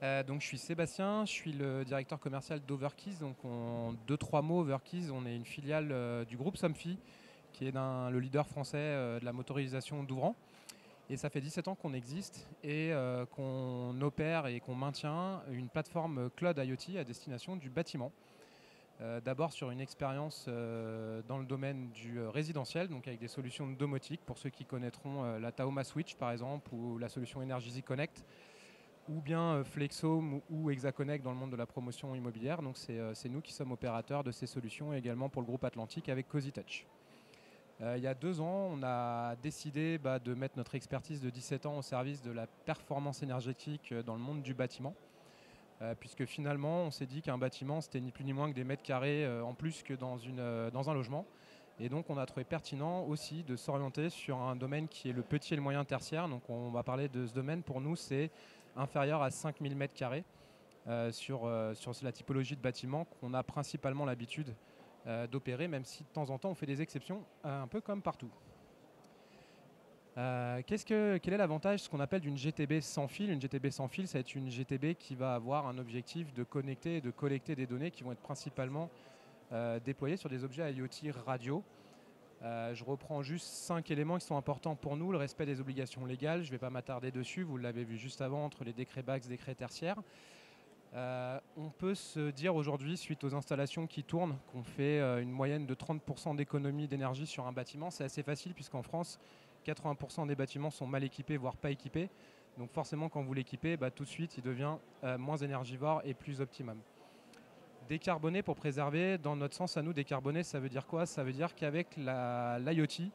Donc je suis Sébastien, je suis le directeur commercial d'Overkeys. Donc en 2-3 mots, Overkeys, on est une filiale du groupe Somfy, qui est le leader français de la motorisation d'ouvrant. Et ça fait 17 ans qu'on existe et qu'on opère et qu'on maintient une plateforme Cloud IoT à destination du bâtiment. D'abord sur une expérience dans le domaine du résidentiel, donc avec des solutions de domotique, pour ceux qui connaîtront la Taoma Switch par exemple, ou la solution Energisy Connect, ou bien Flexhome ou Exaconnect dans le monde de la promotion immobilière. Donc c'est nous qui sommes opérateurs de ces solutions, et également pour le groupe Atlantique avec CosyTouch. Il y a 2 ans, on a décidé de mettre notre expertise de 17 ans au service de la performance énergétique dans le monde du bâtiment, puisque finalement, on s'est dit qu'un bâtiment, c'était ni plus ni moins que des mètres carrés en plus que dans un logement. Et donc, on a trouvé pertinent aussi de s'orienter sur un domaine qui est le petit et le moyen tertiaire. Donc, on va parler de ce domaine. Pour nous, c'est inférieur à 5000 mètres carrés sur la typologie de bâtiment qu'on a principalement l'habitude d'opérer, même si de temps en temps, on fait des exceptions, un peu comme partout. Quel est l'avantage, ce qu'on appelle d'une GTB sans fil? Une GTB sans fil, c'est une GTB qui va avoir un objectif de connecter et de collecter des données qui vont être principalement déployées sur des objets IoT radio. Je reprends juste 5 éléments qui sont importants pour nous. Le respect des obligations légales, je ne vais pas m'attarder dessus, vous l'avez vu juste avant, entre les décrets BACS, décrets tertiaires. On peut se dire aujourd'hui, suite aux installations qui tournent, qu'on fait une moyenne de 30% d'économie d'énergie sur un bâtiment. C'est assez facile puisqu'en France, 80% des bâtiments sont mal équipés, voire pas équipés. Donc forcément, quand vous l'équipez, tout de suite, il devient moins énergivore et plus optimum. Décarboner pour préserver, dans notre sens à nous, décarboner, ça veut dire quoi? Ça veut dire qu'avec l'IoT,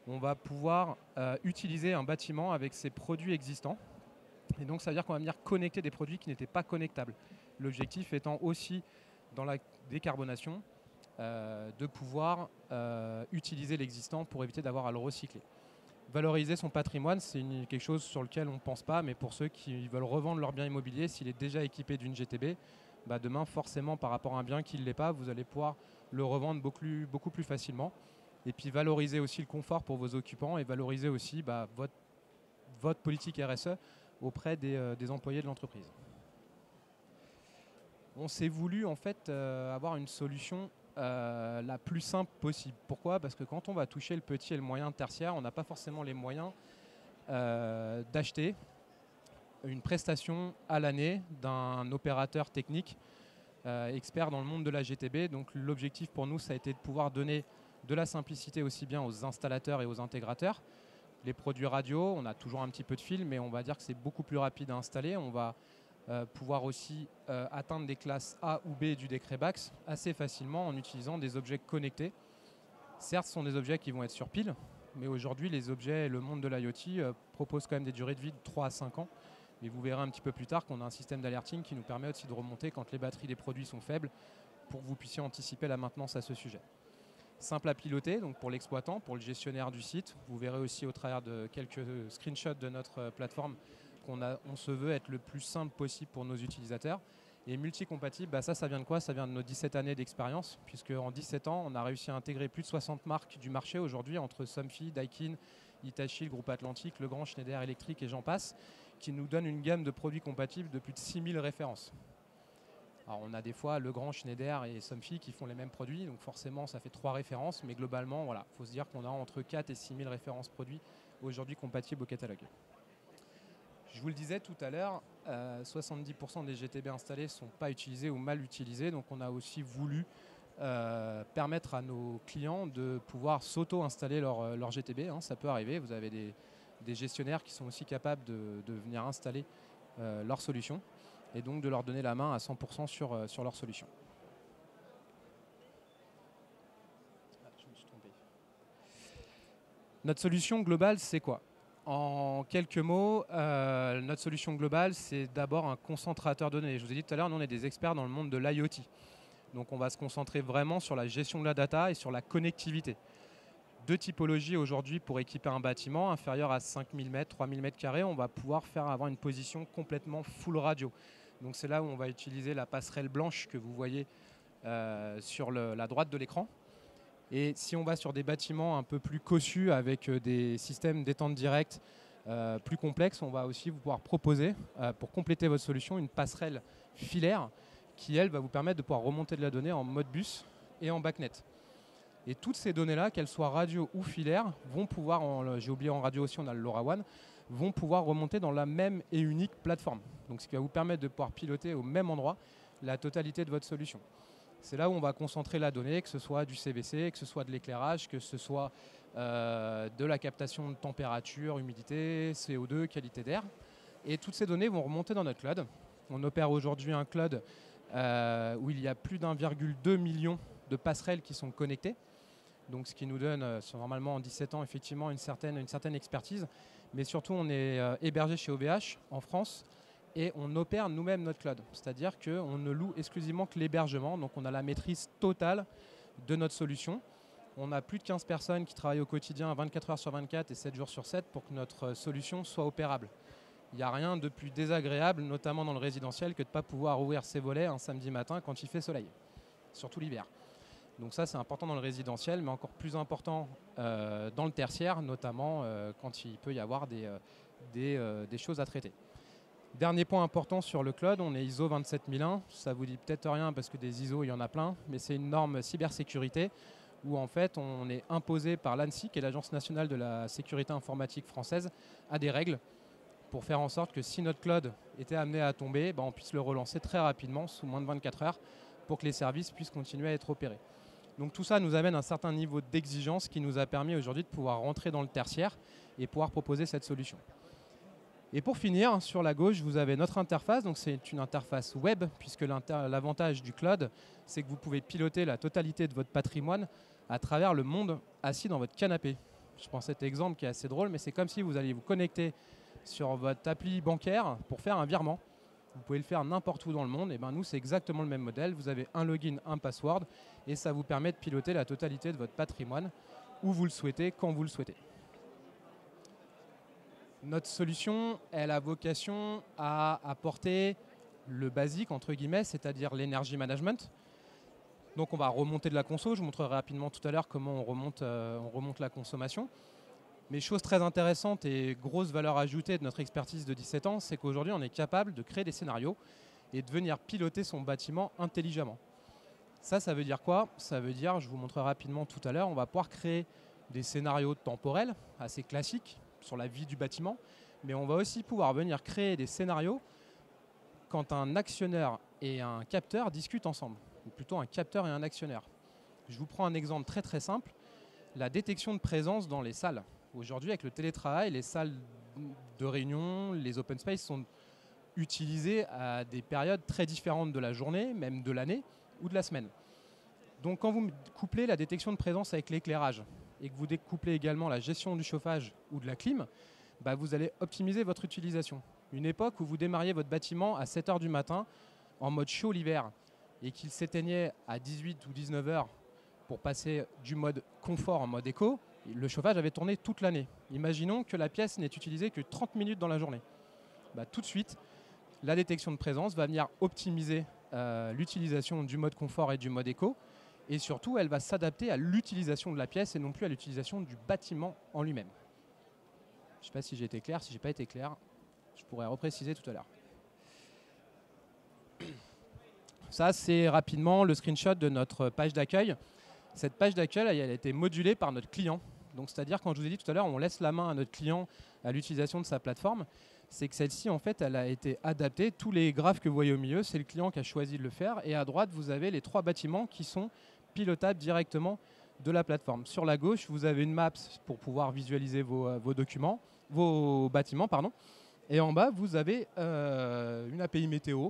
on va pouvoir utiliser un bâtiment avec ses produits existants. Et donc ça veut dire qu'on va venir connecter des produits qui n'étaient pas connectables. L'objectif étant aussi, dans la décarbonation, de pouvoir utiliser l'existant pour éviter d'avoir à le recycler. Valoriser son patrimoine, c'est quelque chose sur lequel on ne pense pas, mais pour ceux qui veulent revendre leur bien immobilier, s'il est déjà équipé d'une GTB, demain, forcément, par rapport à un bien qui ne l'est pas, vous allez pouvoir le revendre beaucoup plus facilement. Et puis valoriser aussi le confort pour vos occupants et valoriser aussi votre politique RSE auprès des employés de l'entreprise. On s'est voulu en fait avoir une solution la plus simple possible. Pourquoi? Parce que quand on va toucher le petit et le moyen tertiaire, on n'a pas forcément les moyens d'acheter une prestation à l'année d'un opérateur technique expert dans le monde de la GTB. Donc l'objectif pour nous, ça a été de pouvoir donner de la simplicité aussi bien aux installateurs et aux intégrateurs. Les produits radio, on a toujours un petit peu de fil, mais on va dire que c'est beaucoup plus rapide à installer. On va pouvoir aussi atteindre des classes A ou B du décret BACS assez facilement en utilisant des objets connectés. Certes, ce sont des objets qui vont être sur pile, mais aujourd'hui, les objets, le monde de l'IoT propose quand même des durées de vie de 3 à 5 ans. Mais vous verrez un petit peu plus tard qu'on a un système d'alerting qui nous permet aussi de remonter quand les batteries des produits sont faibles pour que vous puissiez anticiper la maintenance à ce sujet. Simple à piloter, donc pour l'exploitant, pour le gestionnaire du site. Vous verrez aussi au travers de quelques screenshots de notre plateforme qu'on se veut être le plus simple possible pour nos utilisateurs. Et multi-compatible, ça vient de quoi? Ça vient de nos 17 années d'expérience, puisque en 17 ans, on a réussi à intégrer plus de 60 marques du marché aujourd'hui, entre Somfy, Daikin, Hitachi, le groupe Atlantique, Legrand, Schneider Electric et j'en passe, qui nous donne une gamme de produits compatibles de plus de 6000 références. Alors on a des fois Legrand, Schneider et Somfy qui font les mêmes produits, donc forcément ça fait 3 références, mais globalement, voilà, faut se dire qu'on a entre 4 et 6000 références produits aujourd'hui compatibles au catalogue. Je vous le disais tout à l'heure, 70% des GTB installés ne sont pas utilisés ou mal utilisés, donc on a aussi voulu permettre à nos clients de pouvoir s'auto-installer leur GTB. Ça peut arriver, vous avez des gestionnaires qui sont aussi capables de venir installer leur solution et donc de leur donner la main à 100% sur leur solution. Je me suis trompé. Notre solution globale, c'est quoi? En quelques mots, notre solution globale, c'est d'abord un concentrateur de données. Je vous ai dit tout à l'heure, nous, on est des experts dans le monde de l'IoT. Donc on va se concentrer vraiment sur la gestion de la data et sur la connectivité. 2 typologies aujourd'hui pour équiper un bâtiment inférieur à 5000 mètres, 3000 mètres carrés. On va pouvoir avoir une position complètement full radio. Donc c'est là où on va utiliser la passerelle blanche que vous voyez sur la droite de l'écran. Et si on va sur des bâtiments un peu plus cossus avec des systèmes d'étente directe plus complexes, on va aussi vous pouvoir proposer, pour compléter votre solution, une passerelle filaire qui, elle, va vous permettre de pouvoir remonter de la donnée en Modbus et en BACnet. Et toutes ces données-là, qu'elles soient radio ou filaires, vont pouvoir, j'ai oublié en radio aussi, on a le LoRaWAN, vont pouvoir remonter dans la même et unique plateforme. Donc ce qui va vous permettre de pouvoir piloter au même endroit la totalité de votre solution. C'est là où on va concentrer la donnée, que ce soit du CVC, que ce soit de l'éclairage, que ce soit de la captation de température, humidité, CO2, qualité d'air. Et toutes ces données vont remonter dans notre cloud. On opère aujourd'hui un cloud où il y a plus d'1,2 million de passerelles qui sont connectées. Donc ce qui nous donne, normalement en 17 ans, effectivement une certaine expertise. Mais surtout, on est hébergé chez OVH en France et on opère nous-mêmes notre cloud. C'est-à-dire qu'on ne loue exclusivement que l'hébergement. Donc on a la maîtrise totale de notre solution. On a plus de 15 personnes qui travaillent au quotidien 24 heures sur 24 et 7 jours sur 7 pour que notre solution soit opérable. Il n'y a rien de plus désagréable, notamment dans le résidentiel, que de ne pas pouvoir ouvrir ses volets un samedi matin quand il fait soleil, surtout l'hiver. Donc ça, c'est important dans le résidentiel, mais encore plus important dans le tertiaire, notamment quand il peut y avoir des choses à traiter. Dernier point important sur le cloud, on est ISO 27001. Ça vous dit peut-être rien parce que des ISO, il y en a plein, mais c'est une norme cybersécurité où en fait on est imposé par l'ANSSI, qui est l'Agence nationale de la sécurité informatique française, à des règles pour faire en sorte que si notre cloud était amené à tomber, on puisse le relancer très rapidement, sous moins de 24 heures, pour que les services puissent continuer à être opérés. Donc tout ça nous amène à un certain niveau d'exigence qui nous a permis aujourd'hui de pouvoir rentrer dans le tertiaire et pouvoir proposer cette solution. Et pour finir, sur la gauche, vous avez notre interface. Donc c'est une interface web, puisque l'avantage du cloud, c'est que vous pouvez piloter la totalité de votre patrimoine à travers le monde assis dans votre canapé. Je prends cet exemple qui est assez drôle, mais c'est comme si vous alliez vous connecter sur votre appli bancaire pour faire un virement. Vous pouvez le faire n'importe où dans le monde. Et ben nous, c'est exactement le même modèle. Vous avez un login, un password, et ça vous permet de piloter la totalité de votre patrimoine où vous le souhaitez, quand vous le souhaitez. Notre solution, elle a vocation à apporter le basique, entre guillemets, c'est-à-dire l'énergie management. Donc on va remonter de la conso. Je vous montrerai rapidement tout à l'heure comment on remonte la consommation. Mais chose très intéressante et grosse valeur ajoutée de notre expertise de 17 ans, c'est qu'aujourd'hui, on est capable de créer des scénarios et de venir piloter son bâtiment intelligemment. Ça veut dire quoi? Ça veut dire, je vous montrerai rapidement tout à l'heure, on va pouvoir créer des scénarios temporels assez classiques sur la vie du bâtiment, mais on va aussi pouvoir venir créer des scénarios quand un actionneur et un capteur discutent ensemble, ou plutôt un capteur et un actionnaire. Je vous prends un exemple très très simple, la détection de présence dans les salles. Aujourd'hui, avec le télétravail, les salles de réunion, les open space sont utilisées à des périodes très différentes de la journée, même de l'année ou de la semaine. Donc quand vous couplez la détection de présence avec l'éclairage et que vous découplez également la gestion du chauffage ou de la clim, vous allez optimiser votre utilisation. Une époque où vous démarriez votre bâtiment à 7 h du matin en mode chaud l'hiver et qu'il s'éteignait à 18 ou 19 h pour passer du mode confort en mode éco, le chauffage avait tourné toute l'année. Imaginons que la pièce n'est utilisée que 30 minutes dans la journée. Tout de suite, la détection de présence va venir optimiser l'utilisation du mode confort et du mode éco. Et surtout, elle va s'adapter à l'utilisation de la pièce et non plus à l'utilisation du bâtiment en lui-même. Je ne sais pas si j'ai été clair. Si je n'ai pas été clair, je pourrais repréciser tout à l'heure. Ça, c'est rapidement le screenshot de notre page d'accueil. Cette page d'accueil, elle a été modulée par notre client. Donc, c'est-à-dire, quand je vous ai dit tout à l'heure, on laisse la main à notre client à l'utilisation de sa plateforme. C'est que celle-ci, en fait, elle a été adaptée. Tous les graphes que vous voyez au milieu, c'est le client qui a choisi de le faire. Et à droite, vous avez les 3 bâtiments qui sont pilotables directement de la plateforme. Sur la gauche, vous avez une map pour pouvoir visualiser vos bâtiments. Et en bas, vous avez une API météo.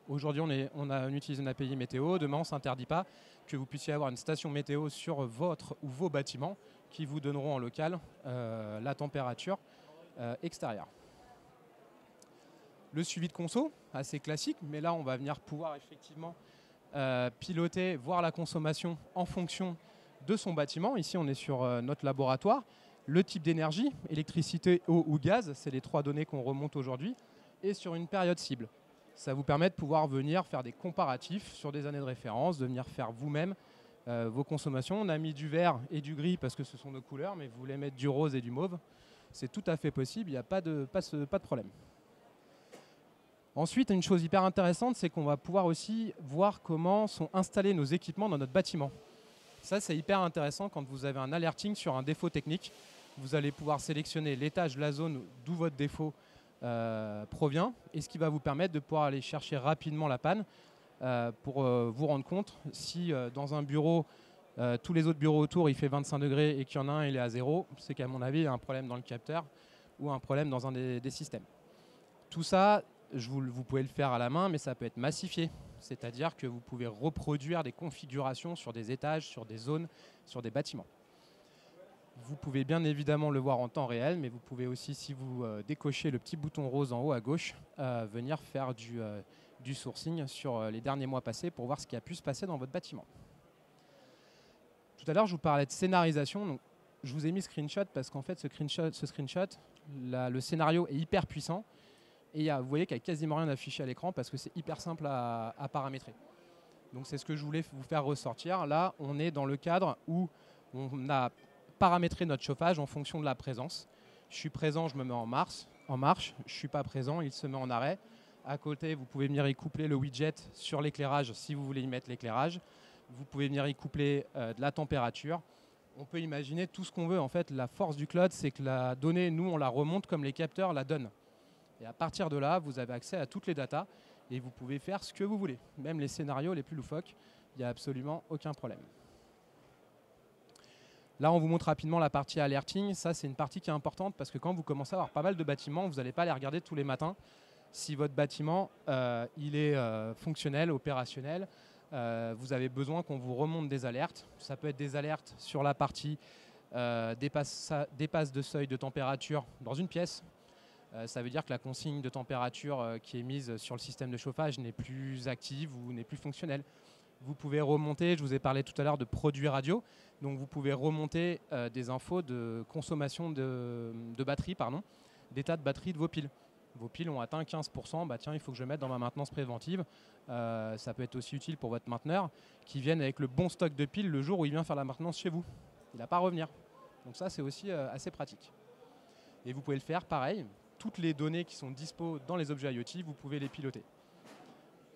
Aujourd'hui, on utilise une API météo. Demain, on ne s'interdit pas que vous puissiez avoir une station météo sur votre ou vos bâtiments qui vous donneront en local la température extérieure. Le suivi de conso, assez classique, mais là, on va venir pouvoir effectivement piloter, voir la consommation en fonction de son bâtiment. Ici, on est sur notre laboratoire. Le type d'énergie, électricité, eau ou gaz, c'est les 3 données qu'on remonte aujourd'hui, et sur une période cible. Ça vous permet de pouvoir venir faire des comparatifs sur des années de référence, de venir faire vous-même vos consommations. On a mis du vert et du gris parce que ce sont nos couleurs, mais vous voulez mettre du rose et du mauve, C'est tout à fait possible, il n'y a pas de problème. Ensuite, une chose hyper intéressante, c'est qu'on va pouvoir aussi voir comment sont installés nos équipements dans notre bâtiment. Ça, c'est hyper intéressant quand vous avez un alerting sur un défaut technique. Vous allez pouvoir sélectionner l'étage, la zone d'où votre défaut provient, et ce qui va vous permettre de pouvoir aller chercher rapidement la panne pour vous rendre compte si dans un bureau, tous les autres bureaux autour, il fait 25 degrés et qu'il y en a un, il est à 0, c'est qu'à mon avis, il y a un problème dans le capteur ou un problème dans un des systèmes. Tout ça, vous pouvez le faire à la main, mais ça peut être massifié. C'est-à-dire que vous pouvez reproduire des configurations sur des étages, sur des zones, sur des bâtiments. Vous pouvez bien évidemment le voir en temps réel, mais vous pouvez aussi, si vous décochez le petit bouton rose en haut à gauche, venir faire du sourcing sur les derniers mois passés pour voir ce qui a pu se passer dans votre bâtiment. Tout à l'heure, je vous parlais de scénarisation. Donc, je vous ai mis screenshot parce qu'en fait, ce screenshot, le scénario est hyper puissant. Et vous voyez qu'il n'y a quasiment rien affiché à l'écran parce que c'est hyper simple à paramétrer. Donc c'est ce que je voulais vous faire ressortir. Là, on est dans le cadre où on a paramétré notre chauffage en fonction de la présence. Je suis présent, je me mets en marche. Je ne suis pas présent, il se met en arrêt. À côté, vous pouvez venir y coupler le widget sur l'éclairage si vous voulez y mettre l'éclairage. Vous pouvez venir y coupler de la température. On peut imaginer tout ce qu'on veut. En fait, la force du cloud, c'est que la donnée, nous, on la remonte comme les capteurs la donnent. Et à partir de là, vous avez accès à toutes les datas et vous pouvez faire ce que vous voulez. Même les scénarios les plus loufoques, il n'y a absolument aucun problème. Là, on vous montre rapidement la partie alerting. Ça, c'est une partie qui est importante parce que quand vous commencez à avoir pas mal de bâtiments, vous n'allez pas les regarder tous les matins. Si votre bâtiment il est fonctionnel, opérationnel, vous avez besoin qu'on vous remonte des alertes. Ça peut être des alertes sur la partie dépasse de seuil de température dans une pièce. Ça veut dire que la consigne de température qui est mise sur le système de chauffage n'est plus active ou n'est plus fonctionnelle. Vous pouvez remonter, je vous ai parlé tout à l'heure de produits radio, donc vous pouvez remonter des infos de consommation de batterie, d'état de batterie de vos piles. Vos piles ont atteint 15%, bah tiens, il faut que je mette dans ma maintenance préventive. Ça peut être aussi utile pour votre mainteneur qui vienne avec le bon stock de piles le jour où il vient faire la maintenance chez vous. Il n'a pas à revenir. Donc ça, c'est aussi assez pratique. Et vous pouvez le faire pareil. Toutes les données qui sont dispo dans les objets IoT, vous pouvez les piloter.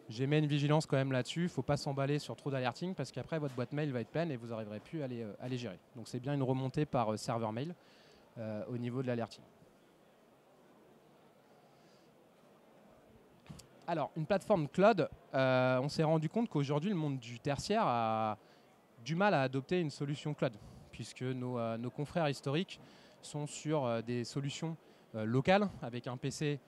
J'émets une vigilance quand même là-dessus. Il ne faut pas s'emballer sur trop d'alerting parce qu'après, votre boîte mail va être pleine et vous n'arriverez plus à les gérer. Donc c'est bien une remontée par serveur mail au niveau de l'alerting. Alors, une plateforme cloud, on s'est rendu compte qu'aujourd'hui, le monde du tertiaire a du mal à adopter une solution cloud puisque nos confrères historiques sont sur des solutions local avec un PC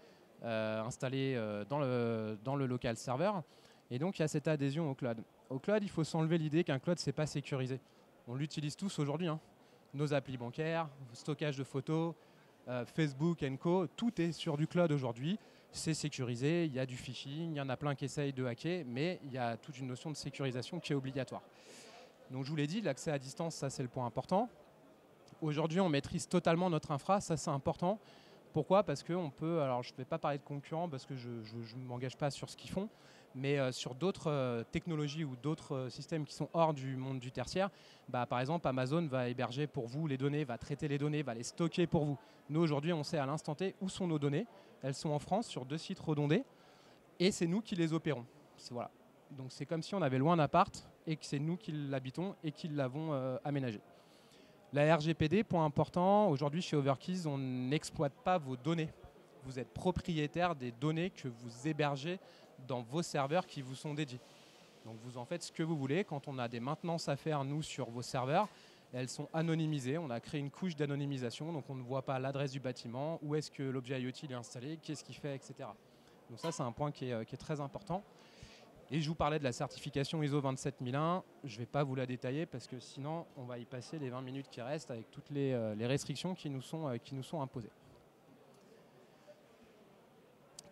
installé dans le local serveur. Et donc, il y a cette adhésion au cloud. Au cloud, il faut s'enlever l'idée qu'un cloud, ce n'est pas sécurisé. On l'utilise tous aujourd'hui. Nos applis bancaires, stockage de photos, Facebook & Co. Tout est sur du cloud aujourd'hui. C'est sécurisé, il y a du phishing, il y en a plein qui essayent de hacker, mais il y a toute une notion de sécurisation qui est obligatoire. Donc, je vous l'ai dit, l'accès à distance, ça, c'est le point important. Aujourd'hui, on maîtrise totalement notre infra, ça, c'est important. Pourquoi ? Parce qu'on peut, alors je ne vais pas parler de concurrents parce que je ne m'engage pas sur ce qu'ils font, mais sur d'autres technologies ou d'autres systèmes qui sont hors du monde du tertiaire, par exemple Amazon va héberger pour vous les données, va traiter les données, va les stocker pour vous. Nous aujourd'hui on sait à l'instant T où sont nos données, elles sont en France sur 2 sites redondés et c'est nous qui les opérons. Voilà. Donc c'est comme si on avait loin un appart et que c'est nous qui l'habitons et qui l'avons aménagé. La RGPD, point important, aujourd'hui chez Overkeys, on n'exploite pas vos données. Vous êtes propriétaire des données que vous hébergez dans vos serveurs qui vous sont dédiés. Donc vous en faites ce que vous voulez. Quand on a des maintenances à faire, nous, sur vos serveurs, elles sont anonymisées. On a créé une couche d'anonymisation, donc on ne voit pas l'adresse du bâtiment, où est-ce que l'objet IoT est installé, qu'est-ce qu'il fait, etc. Donc ça, c'est un point qui est très important. Et je vous parlais de la certification ISO 27001. Je ne vais pas vous la détailler parce que sinon, on va y passer les 20 minutes qui restent avec toutes les restrictions qui nous sont imposées.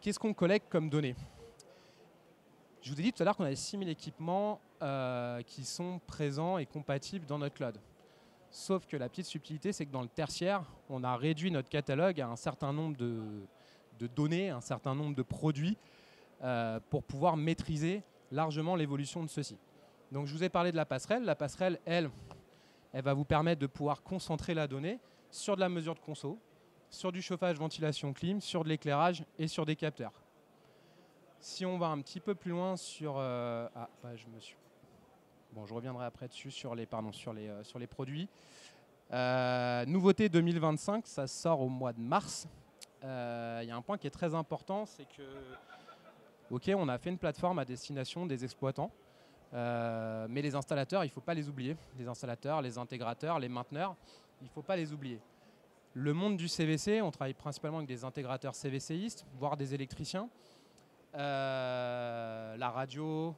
Qu'est-ce qu'on collecte comme données ? Je vous ai dit tout à l'heure qu'on avait 6000 équipements qui sont présents et compatibles dans notre cloud. Sauf que la petite subtilité, c'est que dans le tertiaire, on a réduit notre catalogue à un certain nombre de données, un certain nombre de produits pour pouvoir maîtriser largement l'évolution de ceux-ci. Donc je vous ai parlé de la passerelle. La passerelle, elle va vous permettre de pouvoir concentrer la donnée sur de la mesure de conso, sur du chauffage, ventilation, clim, sur de l'éclairage et sur des capteurs. Si on va un petit peu plus loin sur... je reviendrai après dessus sur les produits. Nouveauté 2025, ça sort au mois de mars. Il y a un point qui est très important, c'est que on a fait une plateforme à destination des exploitants, mais les installateurs, il ne faut pas les oublier. Les installateurs, les intégrateurs, les mainteneurs, il ne faut pas les oublier. Le monde du CVC, on travaille principalement avec des intégrateurs CVCistes, voire des électriciens. La radio,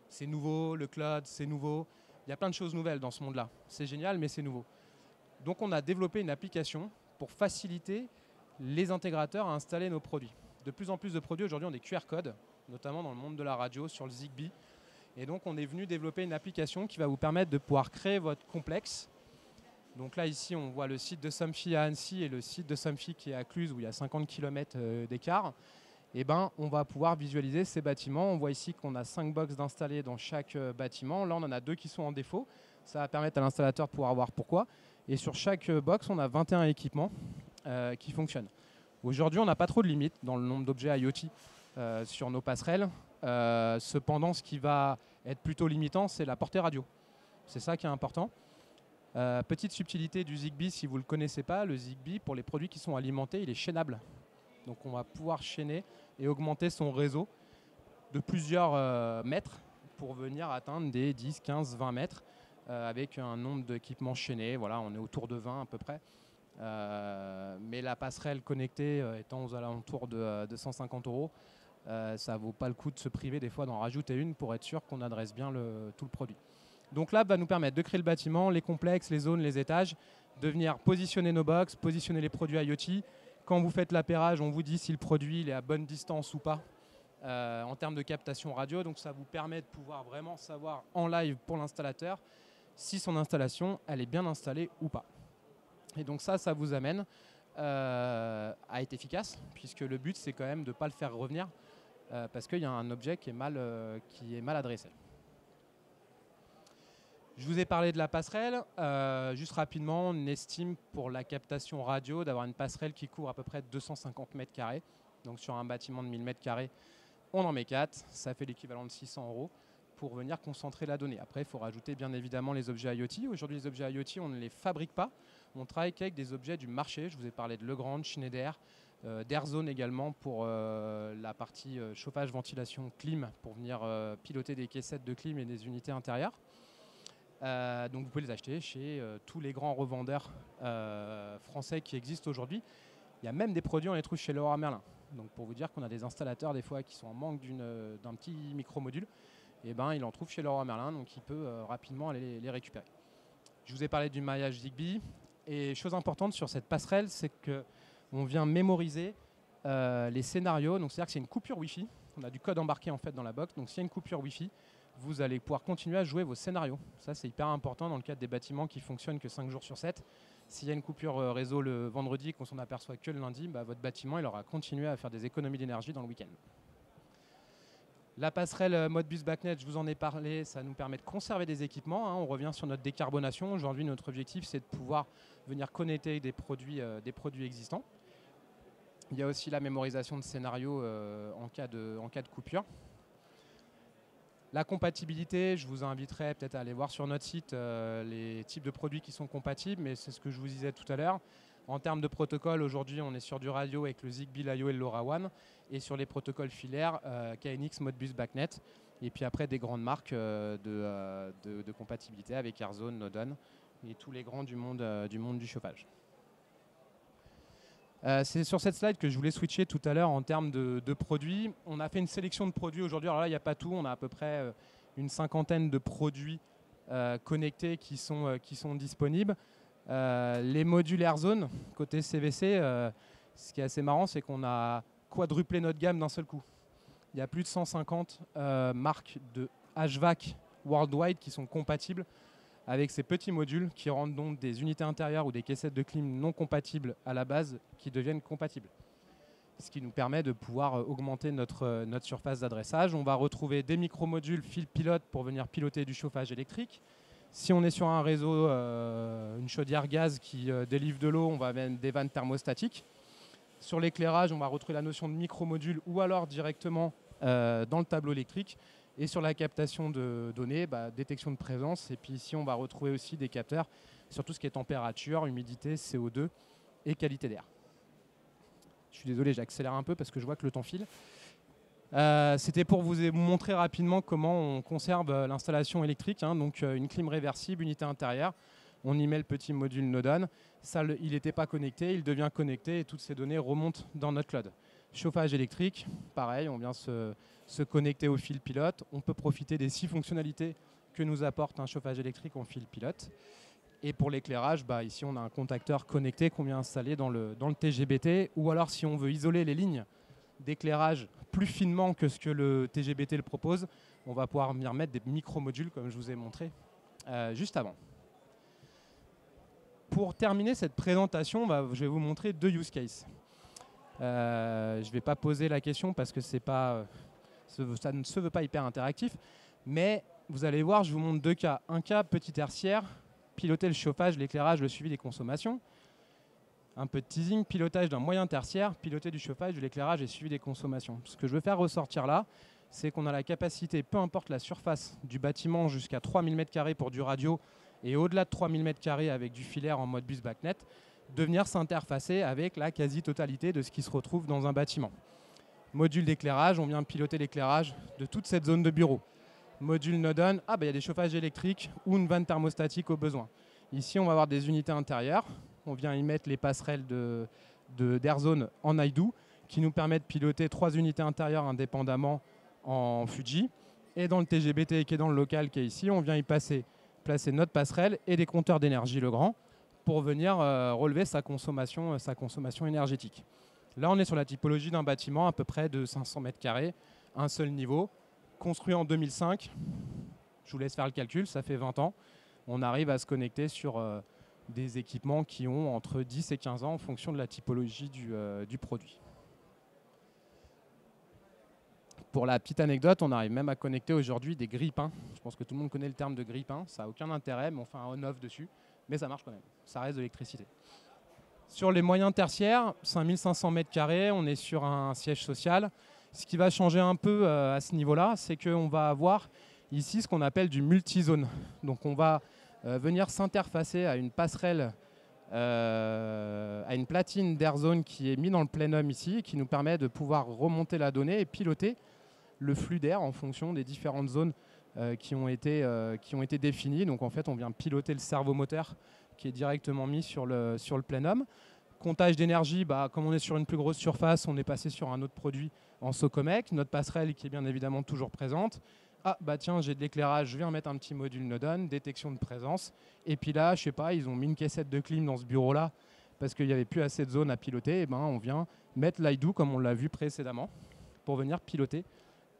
c'est nouveau, le cloud, c'est nouveau. Il y a plein de choses nouvelles dans ce monde-là. C'est génial, mais c'est nouveau. Donc on a développé une application pour faciliter les intégrateurs à installer nos produits. De plus en plus de produits aujourd'hui ont des QR codes, notamment dans le monde de la radio, sur le Zigbee. Et donc on est venu développer une application qui va vous permettre de pouvoir créer votre complexe. Donc là ici on voit le site de Somfy à Annecy et le site de Somfy qui est à Cluse où il y a 50 km d'écart. Et on va pouvoir visualiser ces bâtiments. On voit ici qu'on a 5 box d'installés dans chaque bâtiment. Là on en a 2 qui sont en défaut. Ça va permettre à l'installateur de pouvoir voir pourquoi. Et sur chaque box on a 21 équipements qui fonctionnent. Aujourd'hui, on n'a pas trop de limites dans le nombre d'objets IoT sur nos passerelles. Cependant, ce qui va être plutôt limitant, c'est la portée radio. C'est ça qui est important. Petite subtilité du Zigbee, si vous ne le connaissez pas, le Zigbee, pour les produits qui sont alimentés, il est chaînable. Donc on va pouvoir chaîner et augmenter son réseau de plusieurs mètres pour venir atteindre des 10, 15, 20 mètres avec un nombre d'équipements chaînés. Voilà, on est autour de 20 à peu près. Mais la passerelle connectée étant aux alentours de 150 €, ça ne vaut pas le coup de se priver des fois d'en rajouter une pour être sûr qu'on adresse bien tout le produit. Donc là, va nous permettre de créer le bâtiment, les complexes, les zones, les étages, de venir positionner nos box, positionner les produits IoT. Quand vous faites l'appairage, on vous dit si le produit il est à bonne distance ou pas en termes de captation radio. Donc ça vous permet de pouvoir vraiment savoir en live pour l'installateur si son installation elle est bien installée ou pas. Et donc ça vous amène à être efficace, puisque le but c'est quand même de ne pas le faire revenir parce qu'il y a un objet qui est mal adressé. Je vous ai parlé de la passerelle. Juste rapidement, on estime pour la captation radio d'avoir une passerelle qui couvre à peu près 250 mètres carrés. Donc sur un bâtiment de 1000 mètres carrés, on en met 4. Ça fait l'équivalent de 600 € pour venir concentrer la donnée. Après, il faut rajouter bien évidemment les objets IoT. Aujourd'hui, les objets IoT, on ne les fabrique pas. On travaille qu'avec des objets du marché. Je vous ai parlé de Legrand, Schneider, d'Airzone également pour la partie chauffage, ventilation, clim, pour venir piloter des caissettes de clim et des unités intérieures. Donc vous pouvez les acheter chez tous les grands revendeurs français qui existent aujourd'hui. Il y a même des produits, on les trouve chez Leroy Merlin. Donc pour vous dire qu'on a des installateurs des fois qui sont en manque d'un petit micro-module, et il en trouve chez Leroy Merlin, donc il peut rapidement aller les récupérer. Je vous ai parlé du maillage Zigbee. Et chose importante sur cette passerelle, c'est qu'on vient mémoriser les scénarios. Donc c'est-à-dire que c'est une coupure Wi-Fi. On a du code embarqué en fait dans la box. Donc s'il y a une coupure Wi-Fi, vous allez pouvoir continuer à jouer vos scénarios. Ça c'est hyper important dans le cadre des bâtiments qui fonctionnent que 5 jours sur 7. S'il y a une coupure réseau le vendredi et qu'on s'en aperçoit que le lundi, votre bâtiment il aura continué à faire des économies d'énergie dans le week-end. La passerelle Modbus BACnet, je vous en ai parlé, ça nous permet de conserver des équipements. On revient sur notre décarbonation. Aujourd'hui, notre objectif, c'est de pouvoir venir connecter des produits existants. Il y a aussi la mémorisation de scénarios en cas de coupure. La compatibilité, je vous inviterai peut-être à aller voir sur notre site les types de produits qui sont compatibles, mais c'est ce que je vous disais tout à l'heure. En termes de protocole, aujourd'hui, on est sur du radio avec le Zigbee, Laio et le LoRaWAN. Et sur les protocoles filaires, KNX, Modbus, BACnet. Et puis après, des grandes marques de compatibilité avec Airzone, Nodon et tous les grands du monde du chauffage. C'est sur cette slide que je voulais switcher tout à l'heure en termes de produits. On a fait une sélection de produits aujourd'hui. Alors là, il n'y a pas tout. On a à peu près une cinquantaine de produits connectés qui sont disponibles. Les modules Airzone, côté CVC, ce qui est assez marrant, c'est qu'on a quadruplé notre gamme d'un seul coup. Il y a plus de 150 marques de HVAC worldwide qui sont compatibles avec ces petits modules qui rendent donc des unités intérieures ou des caissettes de clim non compatibles à la base qui deviennent compatibles. Ce qui nous permet de pouvoir augmenter notre surface d'adressage. On va retrouver des micro-modules fil pilote pour venir piloter du chauffage électrique, Si on est sur un réseau, une chaudière gaz qui délivre de l'eau, on va mettre des vannes thermostatiques. Sur l'éclairage, on va retrouver la notion de micromodule ou alors directement dans le tableau électrique. Et sur la captation de données, détection de présence. Et puis ici, on va retrouver aussi des capteurs sur tout ce qui est température, humidité, CO2 et qualité d'air. Je suis désolé, j'accélère un peu parce que je vois que le temps file. C'était pour vous montrer rapidement comment on conserve l'installation électrique. Donc une clim réversible, unité intérieure. On y met le petit module Nodon. Ça, il n'était pas connecté, il devient connecté et toutes ces données remontent dans notre cloud. Chauffage électrique, pareil, on vient se connecter au fil pilote. On peut profiter des 6 fonctionnalités que nous apporte un chauffage électrique en fil pilote. Et pour l'éclairage, ici on a un contacteur connecté qu'on vient installer dans le TGBT. Ou alors si on veut isoler les lignes d'éclairage plus finement que ce que le TGBT le propose, on va pouvoir venir mettre des micro-modules comme je vous ai montré juste avant. Pour terminer cette présentation, je vais vous montrer 2 use cases. Je ne vais pas poser la question parce que ça ne se veut pas hyper interactif, mais vous allez voir, je vous montre 2 cas. Un cas, petit tertiaire, piloter le chauffage, l'éclairage, le suivi des consommations. Un peu de teasing, pilotage d'un moyen tertiaire, piloter du chauffage, de l'éclairage et suivi des consommations. Ce que je veux faire ressortir là, c'est qu'on a la capacité, peu importe la surface du bâtiment, jusqu'à 3000 m² pour du radio et au-delà de 3000 m² avec du filaire en mode bus BACnet, de venir s'interfacer avec la quasi-totalité de ce qui se retrouve dans un bâtiment. Module d'éclairage, on vient piloter l'éclairage de toute cette zone de bureau. Module Nodon, il y a des chauffages électriques ou une vanne thermostatique au besoin. Ici, on va avoir des unités intérieures. On vient y mettre les passerelles d'AirZone en iDo qui nous permettent de piloter 3 unités intérieures indépendamment en Fuji. Et dans le TGBT qui est dans le local qui est ici, on vient y placer notre passerelle et des compteurs d'énergie Legrand pour venir relever sa consommation énergétique. Là, on est sur la typologie d'un bâtiment à peu près de 500 m², un seul niveau, construit en 2005. Je vous laisse faire le calcul, ça fait 20 ans. On arrive à se connecter sur des équipements qui ont entre 10 et 15 ans en fonction de la typologie du produit. Pour la petite anecdote, on arrive même à connecter aujourd'hui des grille-pains. Je pense que tout le monde connaît le terme de grille-pain. Ça n'a aucun intérêt, mais on fait un on-off dessus. Mais ça marche quand même. Ça reste de l'électricité. Sur les moyens tertiaires, 5500 m², on est sur un siège social. Ce qui va changer un peu à ce niveau-là, c'est qu'on va avoir ici ce qu'on appelle du multizone. Donc on va venir s'interfacer à une passerelle, à une platine d'AirZone qui est mise dans le plénum ici, et qui nous permet de pouvoir remonter la donnée et piloter le flux d'air en fonction des différentes zones qui ont été définies. Donc en fait, on vient piloter le servomoteur qui est directement mis sur le plénum. Comptage d'énergie, comme on est sur une plus grosse surface, on est passé sur un autre produit en Socomec. Notre passerelle qui est bien évidemment toujours présente. Tiens, j'ai de l'éclairage, je viens mettre un petit module Nodon, détection de présence. Et puis là, je sais pas, ils ont mis une caissette de clim dans ce bureau-là parce qu'il n'y avait plus assez de zones à piloter. Et on vient mettre l'iDo comme on l'a vu précédemment pour venir piloter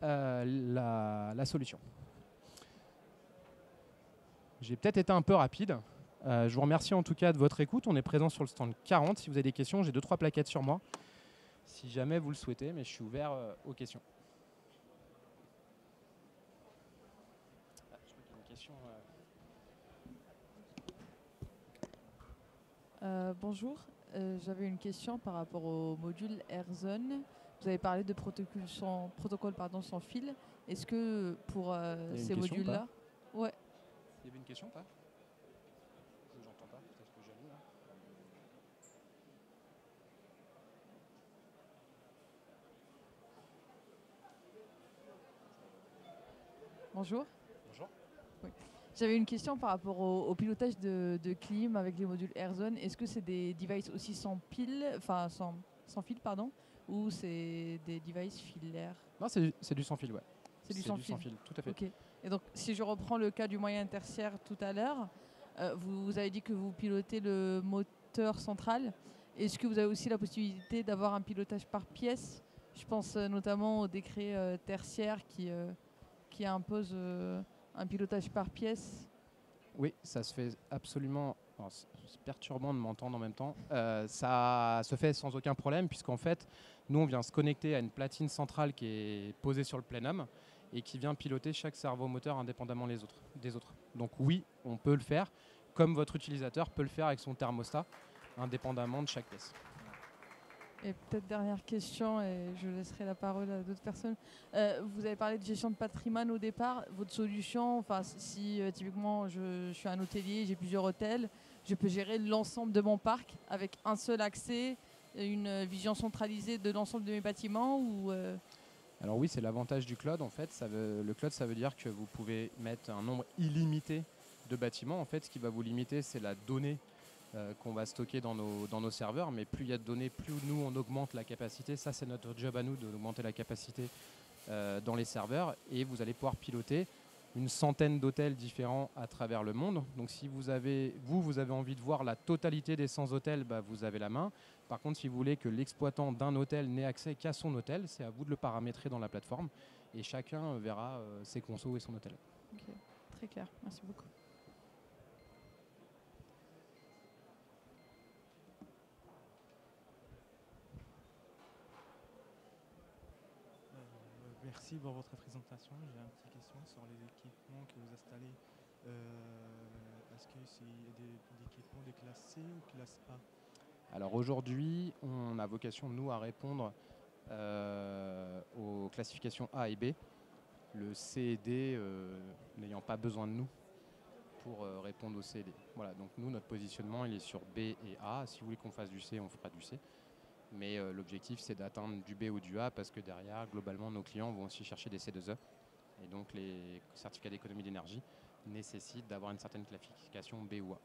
la solution. J'ai peut-être été un peu rapide. Je vous remercie en tout cas de votre écoute. On est présent sur le stand 40. Si vous avez des questions, j'ai 2-3 plaquettes sur moi. Si jamais vous le souhaitez, mais je suis ouvert aux questions. Je crois qu'il y a une question. Bonjour, j'avais une question par rapport au module AirZone. Vous avez parlé de protocole sans fil. Est-ce que pour ces modules-là... Ouais. Il y avait une question ou pas? J'entends pas, peut-être que j'allume là. Bonjour. Bonjour. Oui. J'avais une question par rapport au pilotage de clim avec les modules AirZone. Est-ce que c'est des devices aussi sans fil, pardon, ou c'est des devices filaires? Non, c'est du sans fil, ouais. C'est du sans fil, tout à fait. Okay. Et donc, si je reprends le cas du moyen tertiaire tout à l'heure, vous avez dit que vous pilotez le moteur central. Est-ce que vous avez aussi la possibilité d'avoir un pilotage par pièce? Je pense notamment au décret tertiaire qui impose un pilotage par pièce. Oui, ça se fait absolument. C'est perturbant de m'entendre en même temps. Ça se fait sans aucun problème, puisqu'en fait, nous, on vient se connecter à une platine centrale qui est posée sur le plénum et qui vient piloter chaque servomoteur indépendamment des autres. Donc oui, on peut le faire, comme votre utilisateur peut le faire avec son thermostat, indépendamment de chaque pièce. Et peut-être dernière question, et je laisserai la parole à d'autres personnes. Vous avez parlé de gestion de patrimoine au départ. Votre solution, enfin, si typiquement je suis un hôtelier, j'ai plusieurs hôtels, je peux gérer l'ensemble de mon parc avec un seul accès, une vision centralisée de l'ensemble de mes bâtiments ou Alors oui, c'est l'avantage du cloud. En fait, le cloud, ça veut dire que vous pouvez mettre un nombre illimité de bâtiments. En fait, ce qui va vous limiter, c'est la donnée qu'on va stocker dans nos serveurs. Mais plus il y a de données, plus nous, on augmente la capacité. Ça, c'est notre job à nous, d'augmenter la capacité dans les serveurs. Et vous allez pouvoir piloter une centaine d'hôtels différents à travers le monde. Donc si vous avez envie de voir la totalité des 100 hôtels, bah, vous avez la main. Par contre, si vous voulez que l'exploitant d'un hôtel n'ait accès qu'à son hôtel, c'est à vous de le paramétrer dans la plateforme. Et chacun verra ses consos et son hôtel. Ok, très clair. Merci beaucoup. Merci pour votre présentation. J'ai une petite question sur les équipements que vous installez. Est-ce que c'est des équipements de classe C ou classe A? Alors aujourd'hui, on a vocation, nous, à répondre aux classifications A et B. Le C et D n'ayant pas besoin de nous pour répondre au C et D. Voilà, donc nous, notre positionnement, il est sur B et A. Si vous voulez qu'on fasse du C, on fera du C. Mais l'objectif, c'est d'atteindre du B ou du A parce que derrière, globalement, nos clients vont aussi chercher des C2E. Et donc, les certificats d'économie d'énergie nécessitent d'avoir une certaine classification B ou A.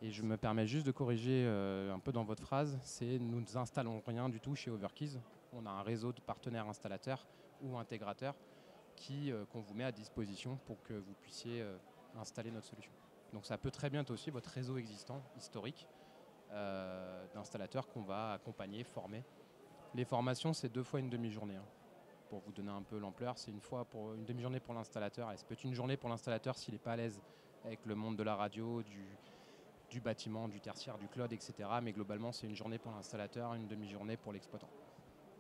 Et je me permets juste de corriger un peu dans votre phrase, c'est nous n'installons rien du tout chez Overkeys. On a un réseau de partenaires installateurs ou intégrateurs qu'on vous met à disposition pour que vous puissiez installer notre solution. Donc ça peut très bien être aussi votre réseau existant, historique, d'installateurs qu'on va accompagner, former. Les formations, c'est 2 fois une demi-journée. Pour vous donner un peu l'ampleur, c'est une demi-journée pour l'installateur. Et ça peut être une journée pour l'installateur s'il n'est pas à l'aise avec le monde de la radio, du bâtiment, du tertiaire, du cloud, etc. Mais globalement, c'est une journée pour l'installateur, une demi-journée pour l'exploitant.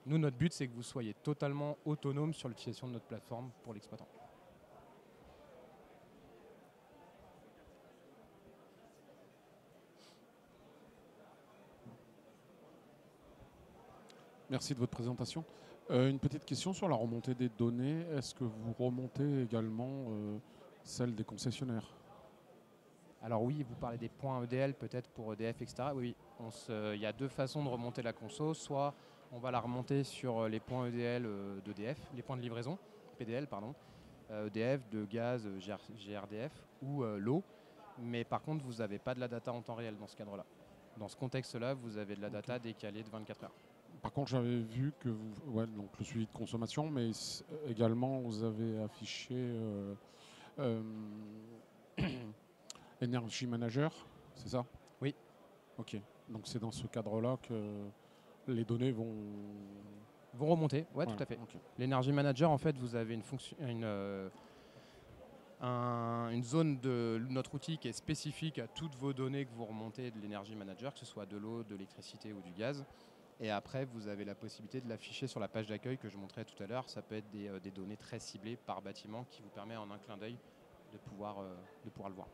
Nous, notre but, c'est que vous soyez totalement autonome sur l'utilisation de notre plateforme pour l'exploitant. Merci de votre présentation. Une petite question sur la remontée des données. Est-ce que vous remontez également celle des concessionnaires? Alors oui, vous parlez des points EDL peut-être pour EDF, etc. Oui, il y a 2 façons de remonter la conso. Soit on va la remonter sur les points EDL d'EDF, les points de livraison, PDL, pardon, EDF, de gaz, GRDF ou l'eau. Mais par contre, vous n'avez pas de la data en temps réel dans ce cadre-là. Dans ce contexte-là, vous avez de la data décalée de 24 heures. Par contre, j'avais vu que donc le suivi de consommation, mais également vous avez affiché Energy Manager, c'est ça? Oui. Ok. Donc c'est dans ce cadre-là que les données vont remonter. Ouais, voilà. Tout à fait. Okay. L'Energy Manager, en fait, vous avez une zone de notre outil qui est spécifique à toutes vos données que vous remontez de l'Energy Manager, que ce soit de l'eau, de l'électricité ou du gaz. Et après, vous avez la possibilité de l'afficher sur la page d'accueil que je montrais tout à l'heure. Ça peut être des données très ciblées par bâtiment qui vous permet en un clin d'œil de pouvoir le voir.